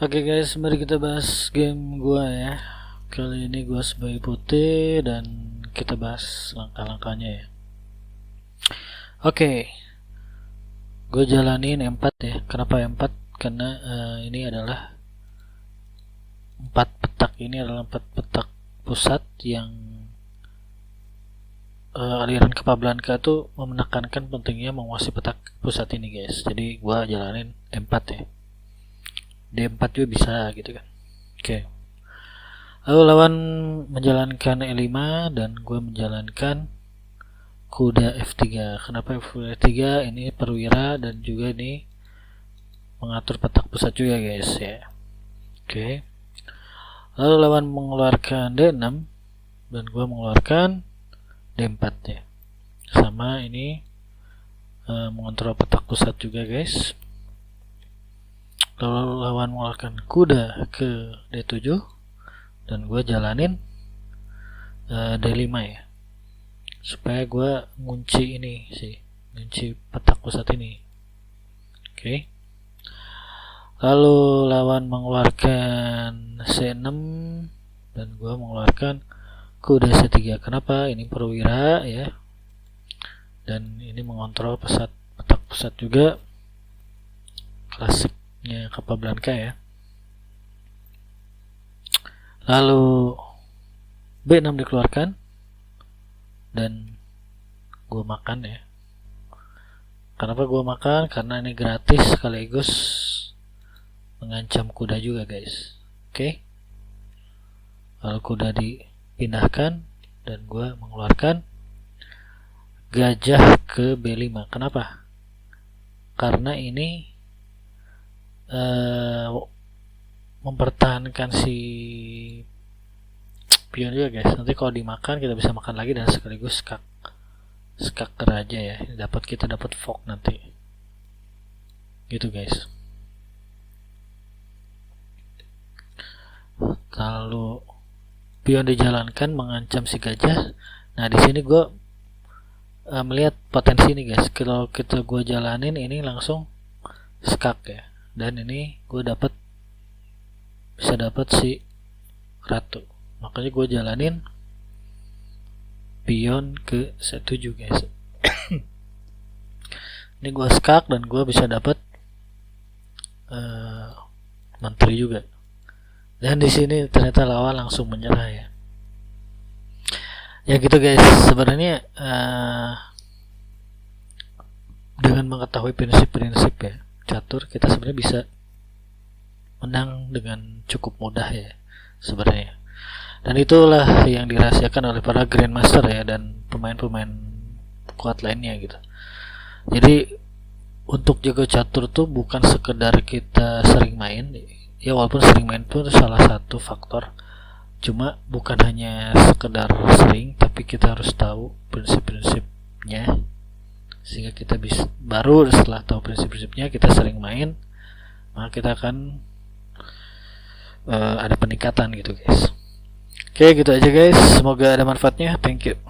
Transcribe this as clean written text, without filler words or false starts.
Oke guys, mari kita bahas game gua ya. Kali ini gua sebagai putih dan kita bahas langkah-langkahnya ya. Oke, gue jalanin M4 ya. Kenapa M4? Karena ini adalah 4 petak, ini adalah 4 petak pusat yang aliran Capablanca tuh menekankan pentingnya menguasai petak pusat ini guys. Jadi gua jalanin M4 ya. D4 juga bisa gitu kan. Oke. Lalu lawan menjalankan E5 dan gue menjalankan kuda F3. Kenapa F3? Ini perwira dan juga ini mengatur petak pusat juga guys ya. Oke. Lalu lawan mengeluarkan D6 dan gue mengeluarkan D4 ya. Sama ini mengontrol petak pusat juga guys. Lalu lawan mengeluarkan kuda ke D7 dan gue jalanin D5 ya, supaya gue ngunci ini sih, ngunci petak pusat ini. Oke. Lalu lawan mengeluarkan C6 dan gue mengeluarkan kuda C3. Kenapa? Ini perwira ya, dan ini mengontrol petak pusat juga, klasiknya Capablanca ya. Lalu B6 dikeluarkan dan gue makan ya. Kenapa gue makan? Karena ini gratis sekaligus mengancam kuda juga guys. Oke. Lalu kuda dipindahkan dan gue mengeluarkan gajah ke B5. Kenapa? Karena ini mempertahankan si pion juga guys. Nanti kalau dimakan kita bisa makan lagi dan sekaligus skak ke raja ya. Kita dapat fork nanti. Gitu guys. Lalu pion dijalankan mengancam si gajah. Nah di sini gue melihat potensi ini guys. Kalau gue jalanin ini langsung skak ya. Dan ini gue bisa dapat si ratu. Makanya gue jalanin pion ke C7 guys. Ini gue skak dan gue bisa dapat menteri juga. Dan di sini ternyata lawan langsung menyerah ya. Ya gitu guys. Sebenarnya dengan mengetahui prinsip-prinsip ya catur, kita sebenarnya bisa menang dengan cukup mudah ya sebenarnya. Dan itulah yang dirahasiakan oleh para grandmaster ya dan pemain-pemain kuat lainnya gitu. Jadi untuk jago catur tuh bukan sekedar kita sering main ya, walaupun sering main pun salah satu faktor, cuma bukan hanya sekedar sering, tapi kita harus tahu prinsip-prinsipnya, sehingga kita bisa, baru setelah tahu prinsip-prinsipnya kita sering main, maka kita akan ada peningkatan gitu guys. Oke gitu aja guys, semoga ada manfaatnya. Thank you.